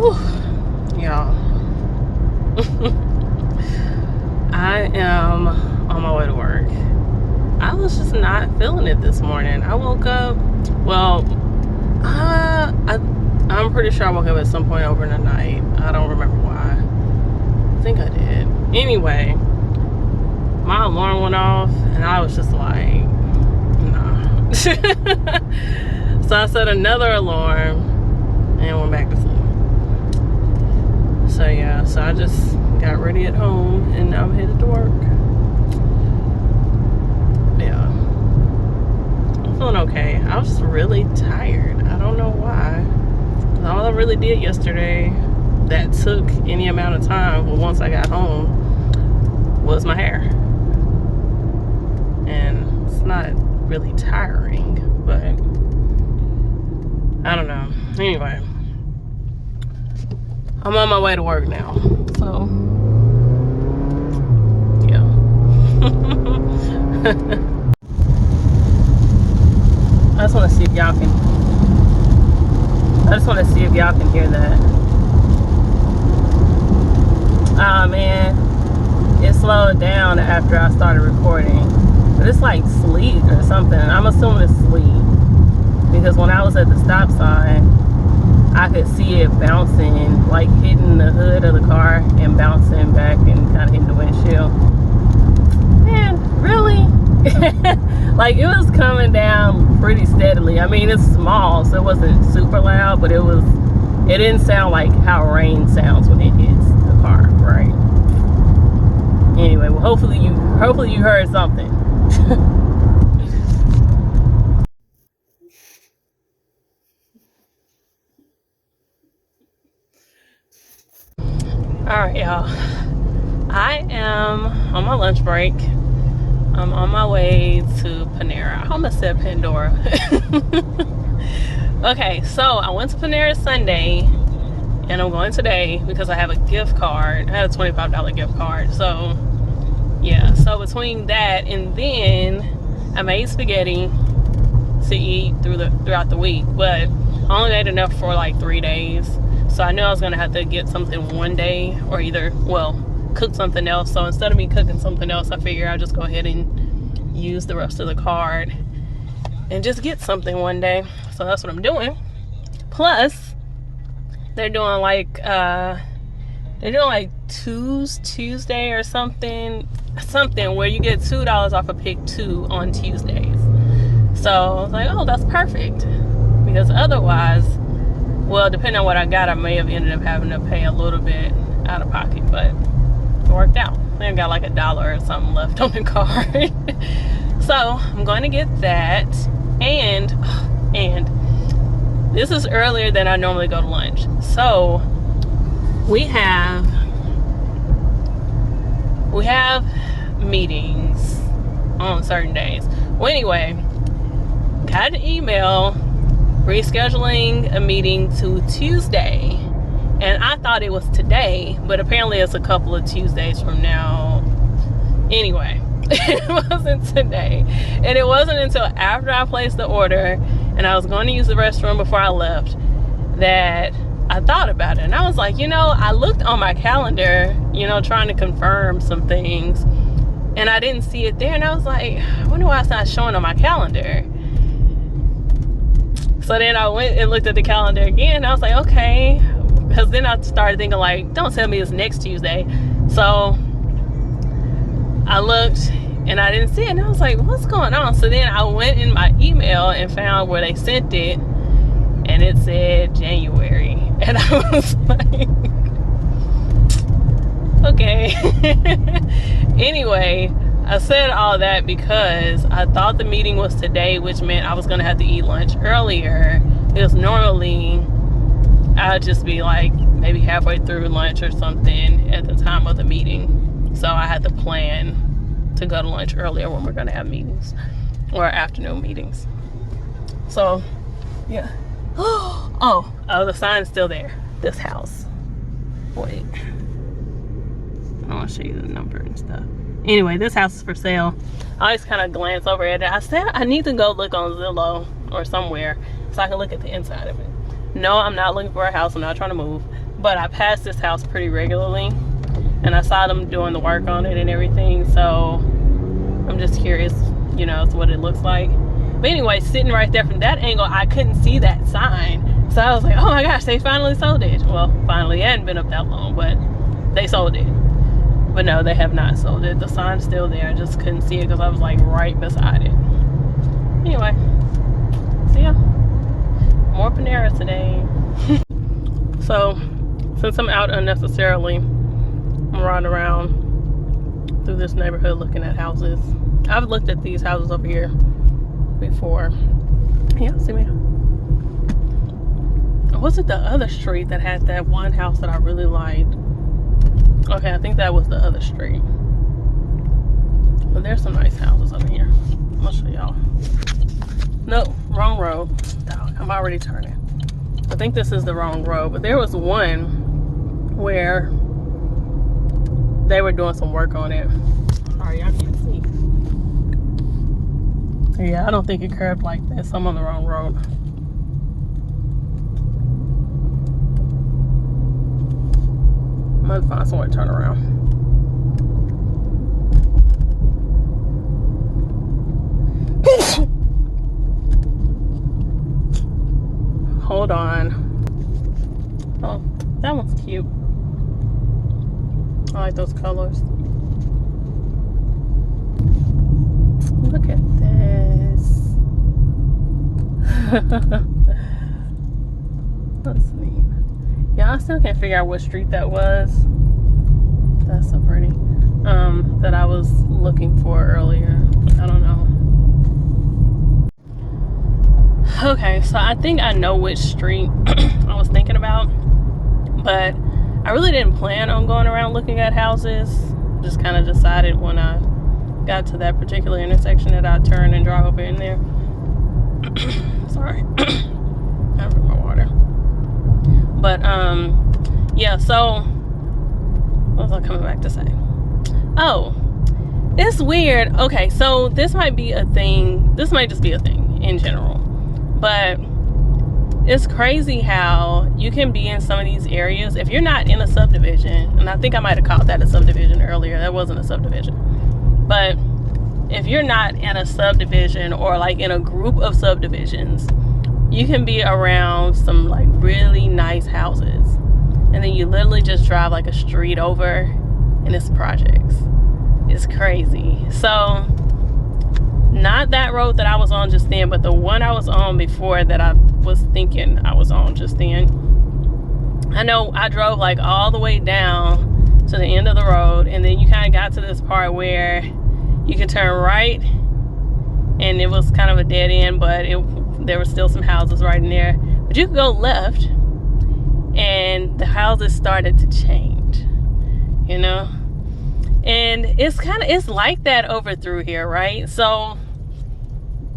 Y'all. I am on my way to work. I was just not feeling it this morning. I woke up, well, I'm pretty sure I woke up at some point over the night. I don't remember why. I think I did. Anyway, my alarm went off and I was just like, nah. So I set another alarm and went back to sleep. So yeah, so I just got ready at home and now I'm headed to work. Yeah, I'm feeling okay. I was just really tired. I don't know why. All I really did yesterday that took any amount of time once I got home was my hair. And it's not really tiring, but I don't know. Anyway, I'm on my way to work now, so yeah. I just want to see if y'all can. I just want to see if y'all can hear that. Ah man, it slowed down after I started recording, but it's like sleet or something. I'm assuming it's sleet because when I was at the stop sign, I could see it bouncing, like hitting the hood of the car and bouncing back and kind of hitting the windshield. Man, really? Like it was coming down pretty steadily. I mean, it's small, so it wasn't super loud, but it didn't sound like how rain sounds when it hits the car, right? Anyway, well, hopefully you heard something. Alright, y'all. I am on my lunch break. I'm on my way to Panera. I almost said Pandora. Okay, so I went to Panera Sunday, and I'm going today because I have a gift card. I had a $25 gift card. So, yeah. So between that and then I made spaghetti to eat throughout the week, but I only made enough for like 3 days. So I knew I was gonna have to get something one day, or either, well, cook something else. So instead of me cooking something else, I figured I'd just go ahead and use the rest of the card and just get something one day. So that's what I'm doing. Plus, they're doing like Tuesday or something where you get $2 off of pick 2 on Tuesdays. So I was like, oh, that's perfect, because otherwise, well, depending on what I got, I may have ended up having to pay a little bit out of pocket, but it worked out. I think I got like $1 or something left on the card. So I'm going to get that, and this is earlier than I normally go to lunch. So we have meetings on certain days. Well, anyway, got an email rescheduling a meeting to Tuesday, and I thought it was today, but apparently it's a couple of Tuesdays from now. Anyway, it wasn't today, and it wasn't until after I placed the order and I was going to use the restroom before I left that I thought about it. And I was like, I looked on my calendar, trying to confirm some things, and I didn't see it there, and I was like, I wonder why it's not showing on my calendar. So then I went and looked at the calendar again, and I was like, okay, because then I started thinking like, don't tell me it's next Tuesday. So I looked and I didn't see it, and I was like, what's going on? So then I went in my email and found where they sent it, and it said January, and I was like, okay. Anyway, I said all that because I thought the meeting was today, which meant I was gonna have to eat lunch earlier, because normally I'd just be like maybe halfway through lunch or something at the time of the meeting. So I had to plan to go to lunch earlier when we're gonna have meetings, or afternoon meetings. So yeah. Oh, the sign's still there. This house. Wait, I want to show you the number and stuff. Anyway, this house is for sale. I always kind of glance over at it. I said I need to go look on Zillow or somewhere so I can look at the inside of it. No, I'm not looking for a house. I'm not trying to move. but I passed this house pretty regularly, and I saw them doing the work on it and everything, so I'm just curious, you know, as to what it looks like. But anyway, sitting right there from that angle, I couldn't see that sign. So I was like, oh my gosh, they finally sold it. Well, finally, it hadn't been up that long, but they sold it. But no, they have not sold it. The sign's still there. I just couldn't see it because I was like right beside it. Anyway, so yeah, more Panera today. So, since I'm out unnecessarily, I'm riding around through this neighborhood looking at houses. I've looked at these houses over here before. Yeah, see me. Was it the other street that had that one house that I really liked? Okay, I think that was the other street. But there's some nice houses over here. I'll show y'all. No, wrong road. I'm already turning. I think this is the wrong road, but there was one where they were doing some work on it. Sorry, y'all can't see. Yeah, I don't think it curved like this. I'm on the wrong road. I'm gonna find somewhere to turn around. Hold on. Oh, that one's cute. I like those colors. Look at this. That's neat. Yeah, I still can't figure out what street that was. That's so pretty. That I was looking for earlier. I don't know. Okay, so I think I know which street I was thinking about, but I really didn't plan on going around looking at houses. Just kind of decided when I got to that particular intersection that I'd turn and drive over in there. Sorry. I drink my water. But yeah, so what was I coming back to say? Oh, it's weird. Okay, so this might be a thing. This might just be a thing in general, but it's crazy how you can be in some of these areas if you're not in a subdivision. And I think I might have called that a subdivision earlier. That wasn't a subdivision. But if you're not in a subdivision or like in a group of subdivisions, you can be around some like really nice houses, and then you literally just drive like a street over and it's projects. It's crazy. So not that road that I was on just then, but the one I was on before that I was thinking I was on just then. I know I drove like all the way down to the end of the road, and then you kind of got to this part where you could turn right, and it was kind of a dead end, but there were still some houses right in there. But you could go left, and the houses started to change, you know? And it's like that over through here, right? So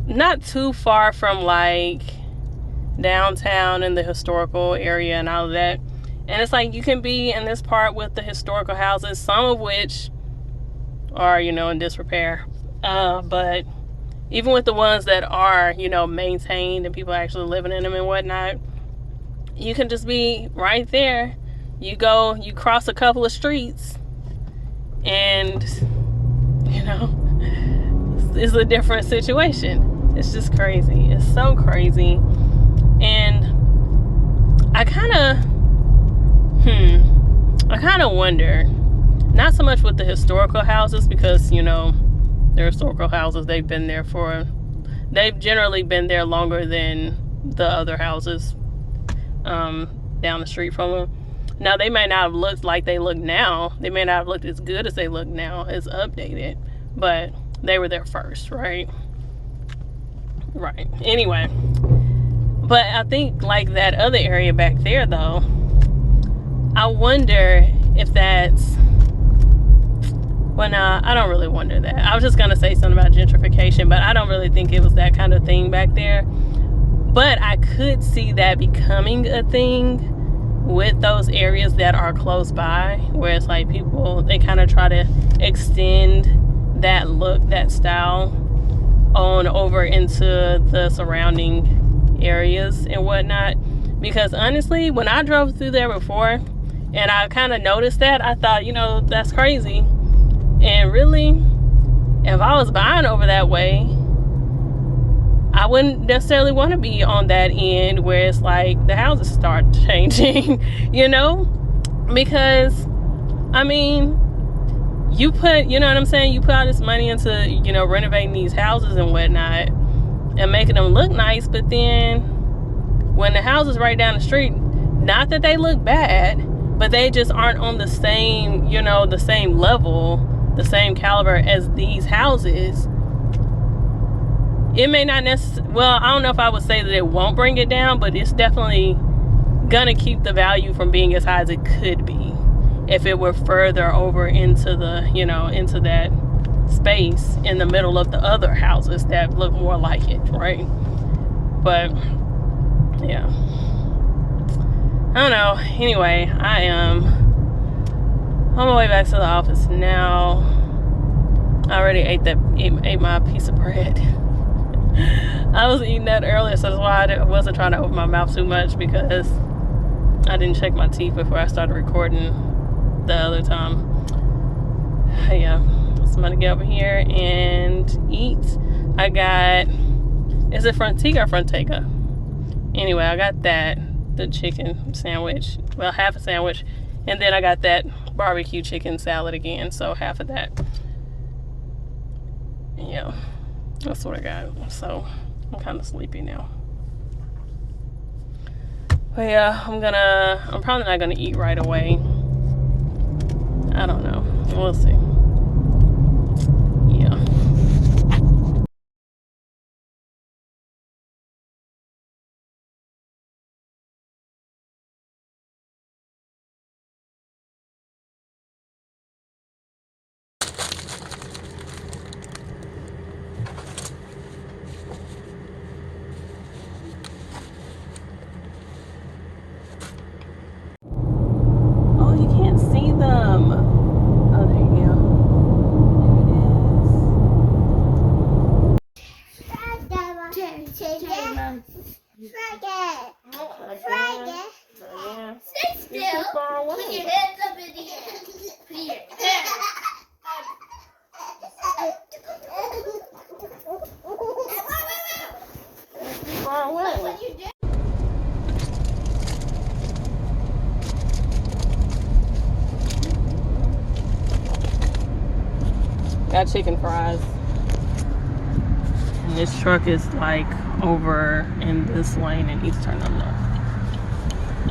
not too far from like downtown and the historical area and all of that. And it's like you can be in this part with the historical houses, some of which are, you know, in disrepair. But even with the ones that are, you know, maintained and people actually living in them and whatnot, you can just be right there. You cross a couple of streets, and, you know, it's a different situation. It's just crazy. It's so crazy. And I kind of wonder, not so much with the historical houses, because, you know, they're historical houses. They've generally been there longer than the other houses down the street from them. Now, they may not have looked like they look now. They may not have looked as good as they look now, as updated, but they were there first, right? Right. Anyway, but I think like that other area back there, though, I wonder if that's, well, nah, I don't really wonder that. I was just gonna say something about gentrification, but I don't really think it was that kind of thing back there. But I could see that becoming a thing with those areas that are close by, where it's like people, they kind of try to extend that look, that style on over into the surrounding areas and whatnot. Because honestly, when I drove through there before and I kind of noticed that, I thought, you know, that's crazy. And really, if I was buying over that way, I wouldn't necessarily want to be on that end where it's like the houses start changing, you know? Because, I mean, you put, you know what I'm saying? You put all this money into, you know, renovating these houses and whatnot and making them look nice, but then when the houses right down the street, not that they look bad, but they just aren't on the same, you know, the same level, the same caliber as these houses. It may not necessarily, well, I don't know if I would say that it won't bring it down, but it's definitely gonna keep the value from being as high as it could be if it were further over into the, you know, into that space in the middle of the other houses that look more like it, right? But yeah, I don't know. Anyway, I am on my way back to the office now. I already ate my piece of bread. I was eating that earlier, so that's why I wasn't trying to open my mouth too much, because I didn't check my teeth before I started recording the other time. Yeah, so I'm gonna get over here and eat. I got, is it Frontiga or Frontega? Anyway, I got that, the chicken sandwich, well, half a sandwich, and then I got that barbecue chicken salad again, so half of that. Yeah, that's what I got. So I'm kind of sleepy now. But yeah, I'm probably not gonna eat right away. I don't know, we'll see. Yeah. Oh, you can't see them. Oh, there you go. Stay still. Put your hands up in the air. Put your hands. Far away. Got chicken fries. And this truck is like over in this lane and he's turning left.